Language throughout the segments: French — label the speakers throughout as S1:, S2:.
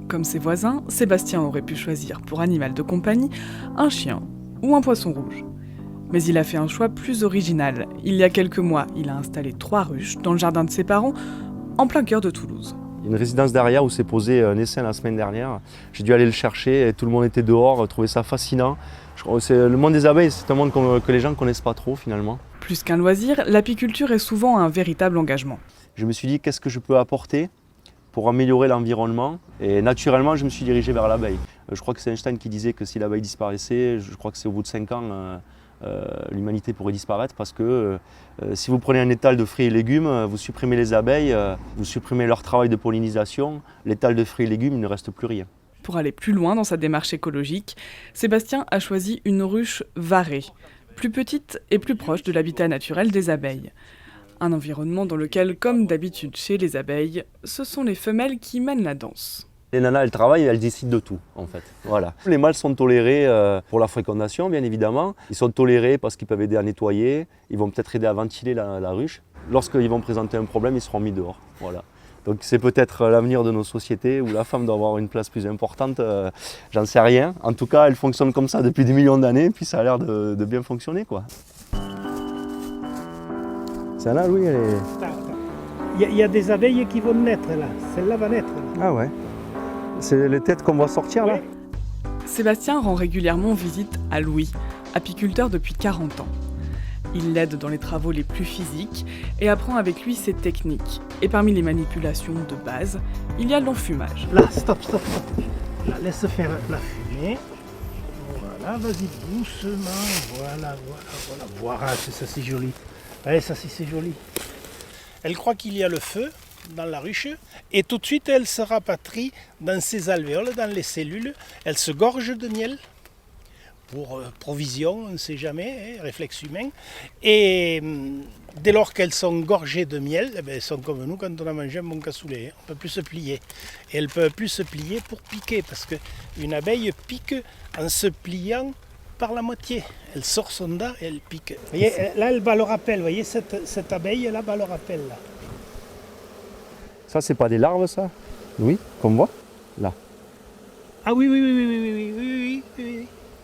S1: Comme ses voisins, Sébastien aurait pu choisir pour animal de compagnie un chien ou un poisson rouge. Mais il a fait un choix plus original. Il y a quelques mois, il a installé 3 ruches dans le jardin de ses parents, en plein cœur de Toulouse.
S2: Une résidence derrière où s'est posé un essaim la semaine dernière. J'ai dû aller le chercher et tout le monde était dehors, trouvait ça fascinant. Le monde des abeilles, c'est un monde que les gens ne connaissent pas trop finalement.
S1: Plus qu'un loisir, l'apiculture est souvent un véritable engagement.
S2: Je me suis dit qu'est-ce que je peux apporter pour améliorer l'environnement et naturellement je me suis dirigé vers l'abeille. Je crois que c'est Einstein qui disait que si l'abeille disparaissait, je crois que c'est au bout de 5 ans, l'humanité pourrait disparaître parce que si vous prenez un étal de fruits et légumes, vous supprimez les abeilles, vous supprimez leur travail de pollinisation, l'étal de fruits et légumes, il ne reste plus rien.
S1: Pour aller plus loin dans sa démarche écologique, Sébastien a choisi une ruche varée, plus petite et plus proche de l'habitat naturel des abeilles. Un environnement dans lequel, comme d'habitude chez les abeilles, ce sont les femelles qui mènent la danse.
S2: Les nanas, elles travaillent et elles décident de tout, en fait. Voilà. Les mâles sont tolérés pour la fécondation, bien évidemment. Ils sont tolérés parce qu'ils peuvent aider à nettoyer, ils vont peut-être aider à ventiler la ruche. Lorsqu'ils vont présenter un problème, ils seront mis dehors. Voilà. Donc c'est peut-être l'avenir de nos sociétés où la femme doit avoir une place plus importante, j'en sais rien. En tout cas, elle fonctionne comme ça depuis des millions d'années, puis ça a l'air de bien fonctionner, quoi. Celle-là, Louis, elle est...
S3: Il y a des abeilles qui vont naître là. Celle-là va naître.
S2: Ah ouais. C'est les têtes qu'on voit sortir là.
S1: Sébastien rend régulièrement visite à Louis, apiculteur depuis 40 ans. Il l'aide dans les travaux les plus physiques et apprend avec lui ses techniques. Et parmi les manipulations de base, il y a l'enfumage.
S3: Là, stop. Là, laisse faire la fumée. Voilà, vas-y doucement. Voilà, c'est joli. Allez, ça c'est joli. Elle croit qu'il y a le feu dans la ruche et tout de suite elle se rapatrie dans ses alvéoles, dans les cellules. Elle se gorge de miel pour provision, on ne sait jamais, réflexe humain. Et dès lors qu'elles sont gorgées de miel, elles sont comme nous quand on a mangé un bon cassoulet, on ne peut plus se plier. Et elles ne peuvent plus se plier pour piquer parce qu'une abeille pique en se pliant par la moitié. Elle sort son dard et elle pique. Vous voyez, là, elle bat le rappel. Vous voyez, cette abeille, là, bat le rappel. Là.
S2: Ça, c'est pas des larves, ça? Oui, qu'on voit là.
S3: Ah oui.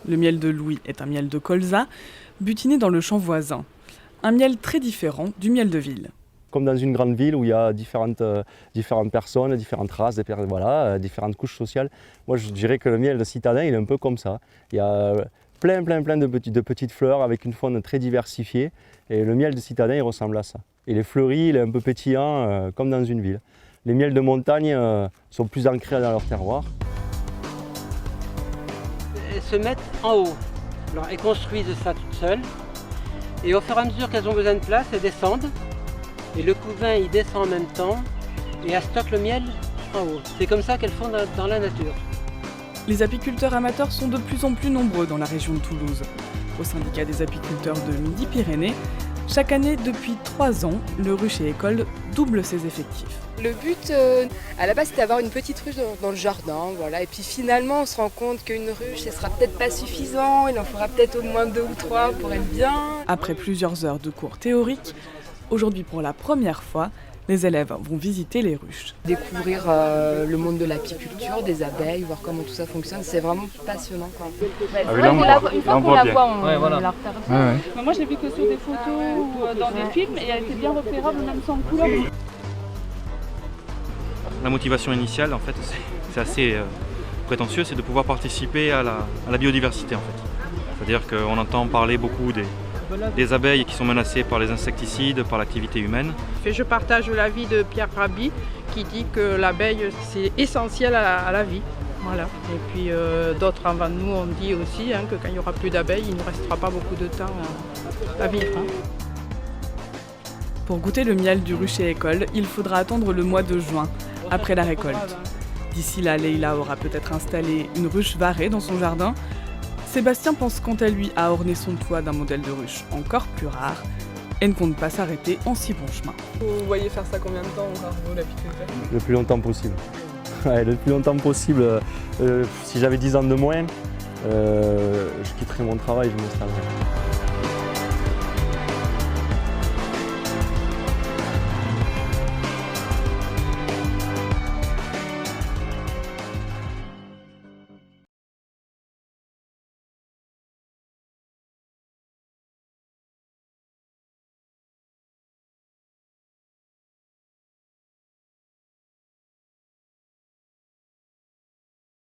S1: Le miel de Louis est un miel de colza, butiné dans le champ voisin. Un miel très différent du miel de ville.
S2: Comme dans une grande ville où il y a différentes personnes, différentes races, différentes couches sociales. Moi, je dirais que le miel de citadin, il est un peu comme ça. Il y a plein de petites fleurs avec une faune très diversifiée. Et le miel de citadin, il ressemble à ça. Il est fleuri, il est un peu pétillant, comme dans une ville. Les miels de montagne sont plus ancrés dans leur terroir.
S4: Elles se mettent en haut. Alors, elles construisent ça toutes seules. Et au fur et à mesure qu'elles ont besoin de place, elles descendent. Et le couvain, il descend en même temps. Et elles stockent le miel en haut. C'est comme ça qu'elles font dans la nature.
S1: Les apiculteurs amateurs sont de plus en plus nombreux dans la région de Toulouse. Au syndicat des apiculteurs de Midi-Pyrénées, chaque année, depuis 3 ans, le rucher école double ses effectifs.
S5: Le but, à la base, c'était d'avoir une petite ruche dans le jardin, voilà. Et puis finalement, on se rend compte qu'une ruche, ce sera peut-être pas suffisant, il en faudra peut-être au moins 2 ou 3 pour être bien.
S1: Après plusieurs heures de cours théoriques, aujourd'hui pour la première fois, les élèves vont visiter les ruches.
S5: Découvrir le monde de l'apiculture, des abeilles, voir comment tout ça fonctionne, c'est vraiment passionnant, quoi.
S6: Une fois qu'on la voit, on la repère.
S7: Ouais. Moi, je l'ai vu que sur des photos ou dans des films et elle était bien repérable, même sans couleur.
S6: La motivation initiale, en fait, c'est assez prétentieux, c'est de pouvoir participer à la biodiversité, en fait. C'est-à-dire qu'on entend parler beaucoup des abeilles qui sont menacées par les insecticides, par l'activité humaine.
S7: Je partage l'avis de Pierre Rabhi qui dit que l'abeille, c'est essentiel à la vie. Voilà. Et puis d'autres avant nous ont dit aussi que quand il n'y aura plus d'abeilles, il ne restera pas beaucoup de temps à vivre.
S1: Pour goûter le miel du rucher école, il faudra attendre le mois de juin, après la récolte. D'ici là, Leïla aura peut-être installé une ruche varée dans son jardin. Sébastien pense quant à lui à orner son toit d'un modèle de ruche encore plus rare et ne compte pas s'arrêter en si bon chemin.
S5: Vous voyez faire ça combien de temps encore, vous, l'apiculteur ?
S2: Le plus longtemps possible. Ouais, le plus longtemps possible. Si j'avais 10 ans de moins, je quitterais mon travail, je m'installerais.